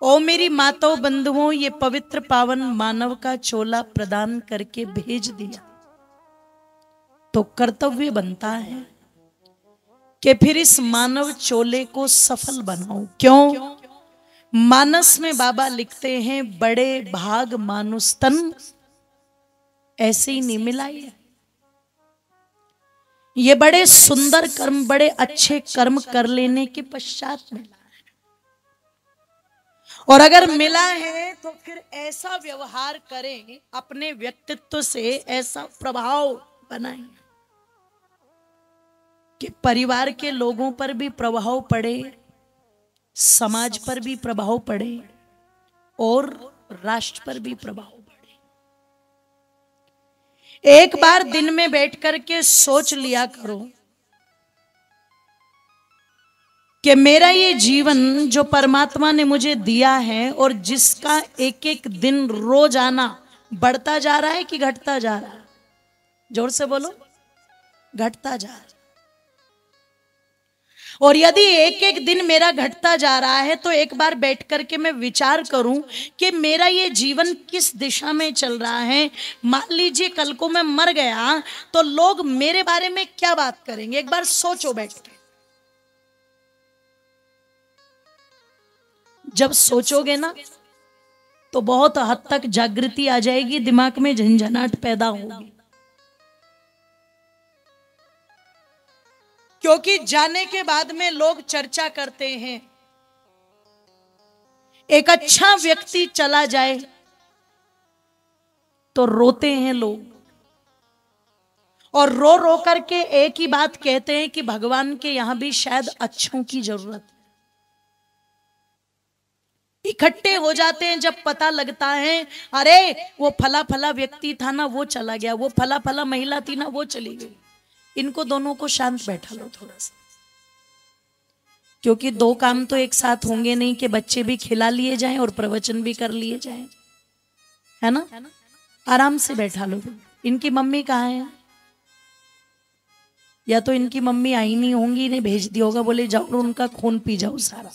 ओ मेरी माताओं बंधुओं, ये पवित्र पावन मानव का चोला प्रदान करके भेज दिया, तो कर्तव्य बनता है कि फिर इस मानव चोले को सफल बनाऊं। क्यों? मानस में बाबा लिखते हैं, बड़े भाग मानुष तन ऐसे ही नहीं मिला। ये बड़े सुंदर कर्म, बड़े अच्छे कर्म कर लेने के पश्चात मिला। और अगर मिला है तो फिर ऐसा व्यवहार करें, अपने व्यक्तित्व से ऐसा प्रभाव बनाएं कि परिवार के लोगों पर भी प्रभाव पड़े, समाज पर भी प्रभाव पड़े और राष्ट्र पर भी प्रभाव पड़े। एक बार दिन में बैठ करके सोच लिया करो कि मेरा ये जीवन जो परमात्मा ने मुझे दिया है और जिसका एक एक दिन रोजाना बढ़ता जा रहा है कि घटता जा रहा है? जोर से बोलो, घटता जा रहा है। और यदि एक एक दिन मेरा घटता जा रहा है तो एक बार बैठ करके मैं विचार करूं कि मेरा ये जीवन किस दिशा में चल रहा है। मान लीजिए कल को मैं मर गया तो लोग मेरे बारे में क्या बात करेंगे? एक बार सोचो बैठ के। जब सोचोगे ना तो बहुत हद तक जागृति आ जाएगी, दिमाग में झंझनाहट पैदा होगी। क्योंकि जाने के बाद में लोग चर्चा करते हैं, एक अच्छा व्यक्ति चला जाए तो रोते हैं लोग, और रो रो करके एक ही बात कहते हैं कि भगवान के यहां भी शायद अच्छों की जरूरत है। इकट्ठे हो जाते हैं जब पता लगता है, अरे वो फला फला व्यक्ति था ना, वो चला गया, वो फला फला महिला थी ना, वो चली गई। इनको दोनों को शांत बैठा लो थोड़ा सा, क्योंकि दो काम तो एक साथ होंगे नहीं कि बच्चे भी खिला लिए जाएं और प्रवचन भी कर लिए जाएं, है ना? आराम से बैठा लो। इनकी मम्मी कहाँ है? या तो इनकी मम्मी आई नहीं होंगी, इन्हें भेज दिया होगा, बोले जाओ उनका खून पी जाओ सारा।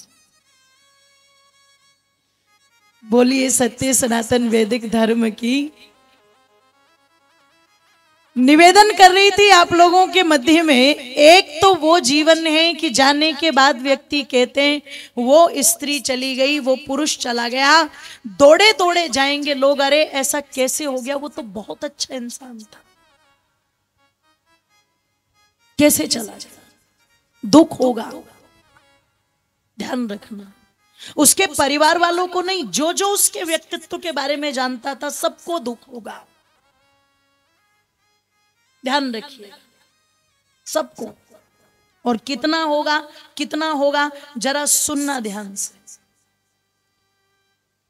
बोलिए सत्य सनातन वैदिक धर्म की। निवेदन कर रही थी आप लोगों के मध्य में, एक तो वो जीवन है कि जाने के बाद व्यक्ति कहते हैं वो स्त्री चली गई, वो पुरुष चला गया, दौड़े दौड़े जाएंगे लोग, अरे ऐसा कैसे हो गया, वो तो बहुत अच्छा इंसान था, कैसे चला गया? दुख होगा, ध्यान रखना। उसके परिवार वालों को नहीं, जो जो उसके व्यक्तित्व के बारे में जानता था सबको दुख होगा, ध्यान रखिए, सबको। और कितना होगा, कितना होगा, जरा सुनना ध्यान से।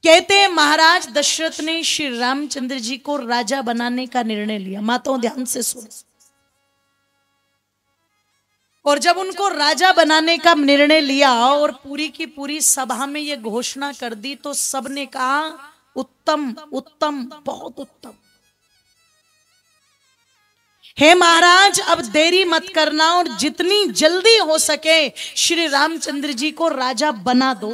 कहते हैं महाराज दशरथ ने श्री रामचंद्र जी को राजा बनाने का निर्णय लिया। माताओं ध्यान से सुनो। और जब उनको राजा बनाने का निर्णय लिया और पूरी की पूरी सभा में यह घोषणा कर दी, तो सबने कहा उत्तम उत्तम, बहुत उत्तम। हे महाराज अब देरी मत करना और जितनी जल्दी हो सके श्री रामचंद्र जी को राजा बना दो।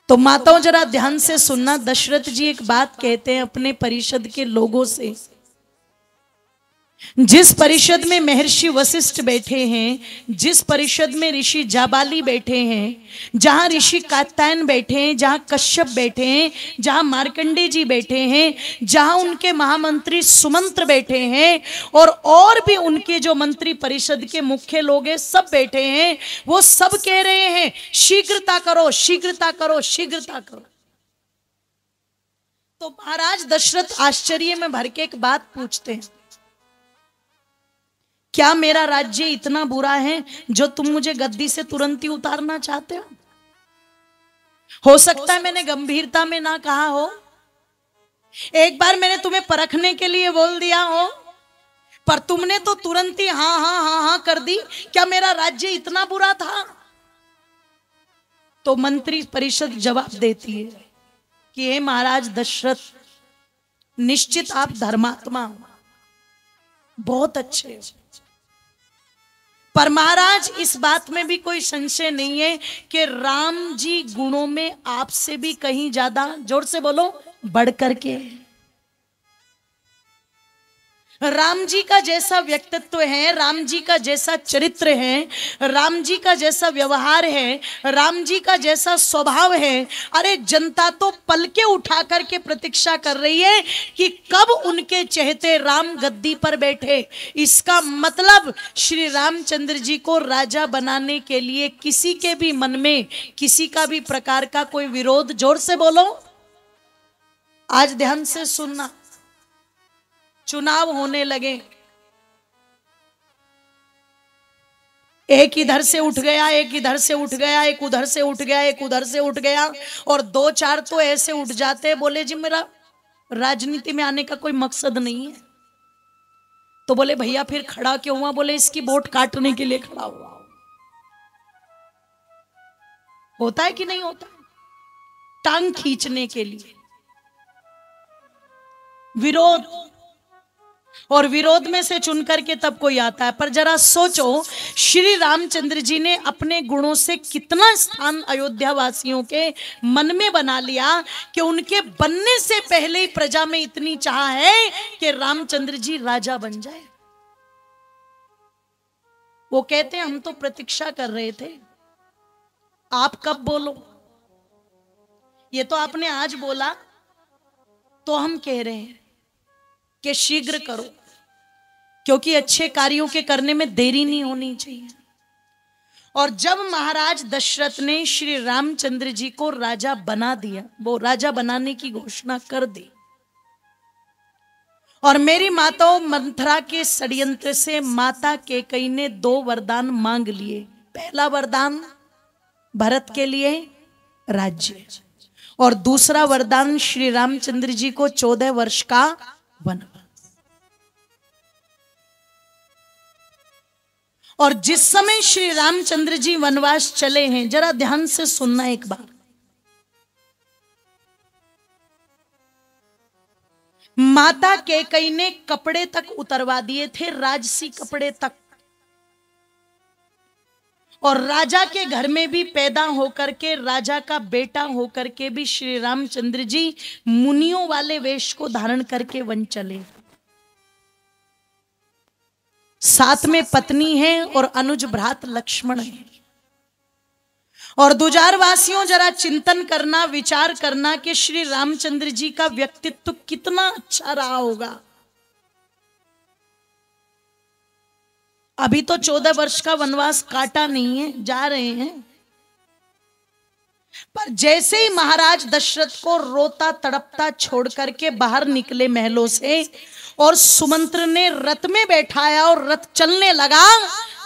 तो माताओं जरा ध्यान से सुनना। दशरथ जी एक बात कहते हैं अपने परिषद के लोगों से। जिस परिषद में महर्षि वशिष्ठ बैठे हैं, जिस परिषद में ऋषि जाबाली बैठे हैं, जहां ऋषि कात्यायन बैठे हैं, जहां कश्यप बैठे हैं, जहां मार्कंडे जी बैठे हैं, जहां उनके महामंत्री सुमंत्र बैठे हैं और भी उनके जो मंत्री परिषद के मुख्य लोग हैं सब बैठे हैं, वो सब कह रहे हैं शीघ्रता करो, शीघ्रता करो, शीघ्रता करो। तो महाराज दशरथ आश्चर्य में भर के एक बात पूछते हैं, क्या मेरा राज्य इतना बुरा है जो तुम मुझे गद्दी से तुरंत ही उतारना चाहते हो सकता है मैंने गंभीरता में ना कहा हो, एक बार मैंने तुम्हें परखने के लिए बोल दिया हो, पर तुमने तो तुरंत ही हाँ हाँ हाँ हाँ कर दी। क्या मेरा राज्य इतना बुरा था? तो मंत्री परिषद जवाब देती है कि हे महाराज दशरथ, निश्चित आप धर्मात्मा हो, बहुत अच्छे हो, पर महाराज इस बात में भी कोई संशय नहीं है कि राम जी गुणों में आपसे भी कहीं ज्यादा, जोर से बोलो, बढ़ करके। राम जी का जैसा व्यक्तित्व है, राम जी का जैसा चरित्र है, राम जी का जैसा व्यवहार है, राम जी का जैसा स्वभाव है, अरे जनता तो पलके उठा करके प्रतीक्षा कर रही है कि कब उनके चहेते राम गद्दी पर बैठे। इसका मतलब श्री रामचंद्र जी को राजा बनाने के लिए किसी के भी मन में किसी का भी प्रकार का कोई विरोध, जोर से बोलो, आज ध्यान से सुनना, चुनाव होने लगे, एक इधर से उठ गया, एक इधर से उठ गया, एक उधर से उठ गया, एक उधर से उठ गया, और दो चार तो ऐसे उठ जाते हैं, बोले जी मेरा राजनीति में आने का कोई मकसद नहीं है। तो बोले भैया फिर खड़ा क्यों हुआ? बोले इसकी वोट काटने के लिए खड़ा हुआ। होता है कि नहीं होता? टांग खींचने के लिए विरोध, और विरोध में से चुन करके तब कोई आता है। पर जरा सोचो, श्री रामचंद्र जी ने अपने गुणों से कितना स्थान अयोध्या वासियों के मन में बना लिया कि उनके बनने से पहले ही प्रजा में इतनी चाह है कि रामचंद्र जी राजा बन जाए। वो कहते हैं हम तो प्रतीक्षा कर रहे थे, आप कब बोलो। ये तो आपने आज बोला, तो हम कह रहे हैं कि शीघ्र करो, क्योंकि अच्छे कार्यों के करने में देरी नहीं होनी चाहिए। और जब महाराज दशरथ ने श्री रामचंद्र जी को राजा बना दिया, वो राजा बनाने की घोषणा कर दी, और मेरी माताओं मंथरा के षड्यंत्र से माता कैकेयी ने 2 वरदान मांग लिए। पहला वरदान भरत के लिए राज्य, और दूसरा वरदान श्री रामचंद्र जी को 14 वर्ष का वनवास। और जिस समय श्री रामचंद्र जी वनवास चले हैं, जरा ध्यान से सुनना एक बार, माता कैकेयी ने कपड़े तक उतरवा दिए थे, राजसी कपड़े तक, और राजा के घर में भी पैदा होकर के, राजा का बेटा होकर के भी श्री रामचंद्र जी मुनियों वाले वेश को धारण करके वन चले। साथ में पत्नी है और अनुज भ्रात लक्ष्मण है। और दुजार वासियों जरा चिंतन करना, विचार करना कि श्री रामचंद्र जी का व्यक्तित्व कितना अच्छा रहा होगा। अभी तो 14 वर्ष का वनवास काटा नहीं है, जा रहे हैं, पर जैसे ही महाराज दशरथ को रोता तड़पता छोड़ करके बाहर निकले महलों से, और सुमंत्र ने रथ में बैठाया और रथ चलने लगा,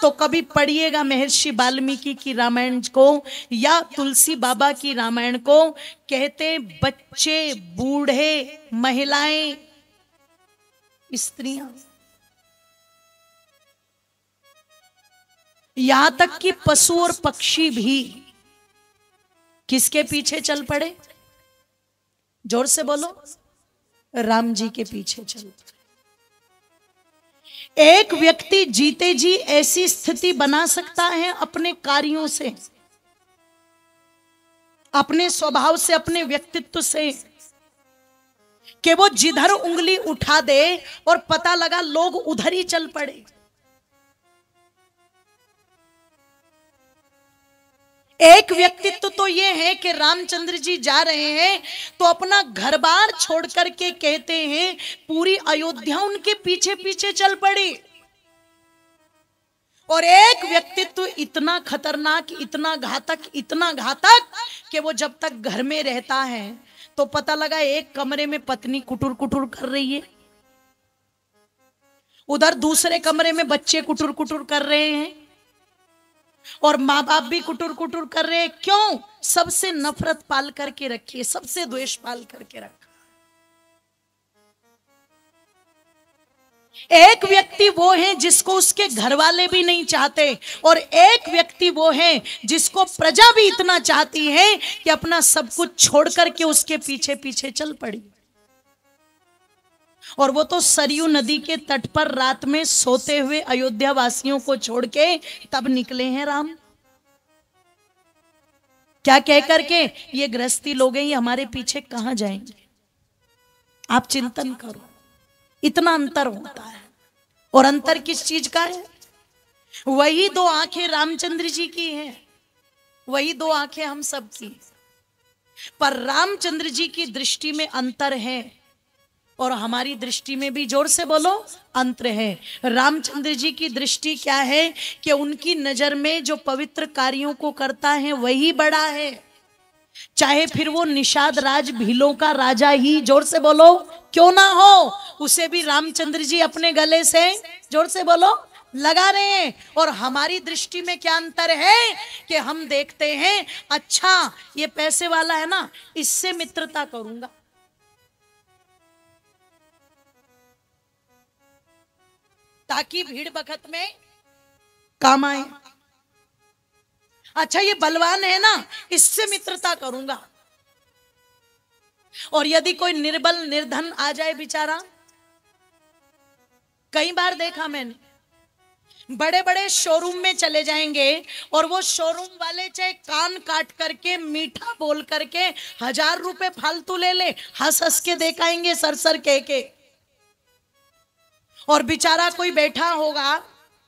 तो कभी पढ़िएगा महर्षि वाल्मीकि की रामायण को या तुलसी बाबा की रामायण को, कहते बच्चे, बूढ़े, महिलाएं, स्त्रियां, यहां तक कि पशु और पक्षी भी किसके पीछे चल पड़े? जोर से बोलो, राम जी के पीछे चल पड़े। एक व्यक्ति जीते जी ऐसी स्थिति बना सकता है अपने कार्यों से, अपने स्वभाव से, अपने व्यक्तित्व से, कि वो जिधर उंगली उठा दे और पता लगा लोग उधर ही चल पड़े। एक व्यक्तित्व तो ये है कि रामचंद्र जी जा रहे हैं तो अपना घर बार छोड़ करके कहते हैं पूरी अयोध्या उनके पीछे पीछे चल पड़ी। और एक व्यक्तित्व इतना खतरनाक, इतना घातक कि वो जब तक घर में रहता है तो पता लगा एक कमरे में पत्नी कुटुर कुटुर कर रही है, उधर दूसरे कमरे में बच्चे कुटुर कुटुर कर रहे हैं, और माँ बाप भी कुटुर कुटुर कर रहे हैं। क्यों? सबसे नफरत पाल करके रखी है, सबसे द्वेष पाल करके रखा। एक व्यक्ति वो है जिसको उसके घर वाले भी नहीं चाहते, और एक व्यक्ति वो है जिसको प्रजा भी इतना चाहती है कि अपना सब कुछ छोड़ करके उसके पीछे पीछे चल पड़ी। और वो तो सरयू नदी के तट पर रात में सोते हुए अयोध्या वासियों को छोड़ के तब निकले हैं राम। क्या कह करके, ये गृहस्थी लोग हैं, ये हमारे पीछे कहां जाएंगे। आप चिंतन करो, इतना अंतर होता है। और अंतर किस चीज का है? वही दो आंखें रामचंद्र जी की हैं, वही दो आंखें हम सब की, पर रामचंद्र जी की दृष्टि में अंतर है और हमारी दृष्टि में भी, जोर से बोलो, अंतर है। रामचंद्र जी की दृष्टि क्या है कि उनकी नजर में जो पवित्र कार्यों को करता है वही बड़ा है, चाहे फिर वो निषाद राज भीलों का राजा ही, जोर से बोलो, क्यों ना हो, उसे भी रामचंद्र जी अपने गले से, जोर से बोलो, लगा रहे हैं। और हमारी दृष्टि में क्या अंतर है कि हम देखते हैं, अच्छा ये पैसे वाला है ना, इससे मित्रता करूंगा, ताकि भीड़ बखत में काम आए। अच्छा ये बलवान है ना, इससे मित्रता करूंगा। और यदि कोई निर्बल निर्धन आ जाए बेचारा, कई बार देखा मैंने, बड़े बड़े शोरूम में चले जाएंगे और वो शोरूम वाले चाहे कान काट करके मीठा बोल करके 1000 रुपए फालतू ले ले, हंस हंस के देखाएंगे सर सर के। और बेचारा कोई बैठा होगा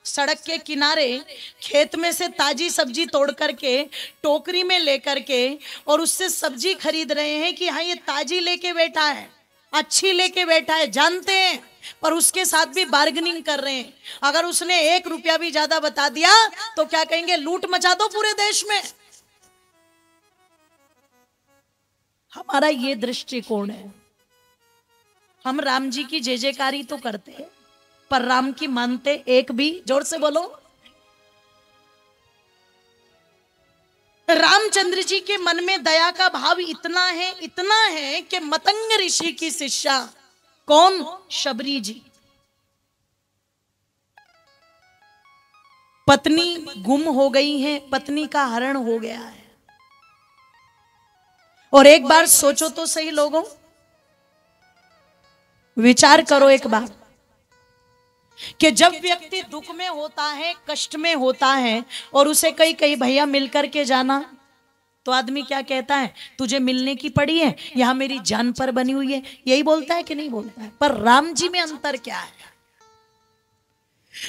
सड़क के किनारे, खेत में से ताजी सब्जी तोड़ करके टोकरी में लेकर के, और उससे सब्जी खरीद रहे हैं कि हाँ ये ताजी लेके बैठा है, अच्छी लेके बैठा है, जानते हैं, पर उसके साथ भी बार्गेनिंग कर रहे हैं। अगर उसने 1 रुपया भी ज्यादा बता दिया तो क्या कहेंगे, लूट मचा दो पूरे देश में। हमारा ये दृष्टिकोण है। हम राम जी की जय जयकारी तो करते हैं, पर राम की मानते एक भी, जोर से बोलो। रामचंद्र जी के मन में दया का भाव इतना है कि मतंग ऋषि की शिष्या, कौन, शबरी जी, पत्नी गुम हो गई है, पत्नी का हरण हो गया है। और एक बार सोचो तो सही लोगों, विचार करो एक बार कि जब व्यक्ति दुख में होता है, कष्ट में होता है, और उसे कई भैया मिलकर के जाना, तो आदमी क्या कहता है, तुझे मिलने की पड़ी है, यहां मेरी जान पर बनी हुई है, यही बोलता है कि नहीं बोलता है। पर राम जी में अंतर क्या है?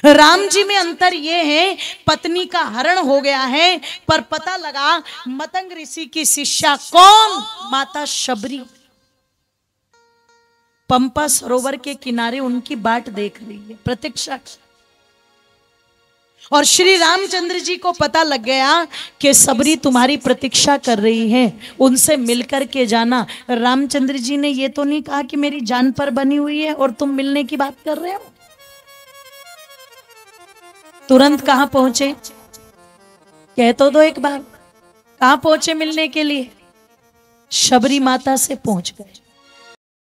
राम जी में अंतर यह है, पत्नी का हरण हो गया है, पर पता लगा मतंग ऋषि की शिष्या कौन, माता शबरी, पंपा सरोवर के किनारे उनकी बाट देख रही है, प्रतीक्षा। और श्री रामचंद्र जी को पता लग गया कि सबरी तुम्हारी प्रतीक्षा कर रही है, उनसे मिलकर के जाना। रामचंद्र जी ने ये तो नहीं कहा कि मेरी जान पर बनी हुई है और तुम मिलने की बात कर रहे हो। तुरंत कहां पहुंचे, कह तो दो एक बार, कहां पहुंचे मिलने के लिए? शबरी माता से पहुंच गए।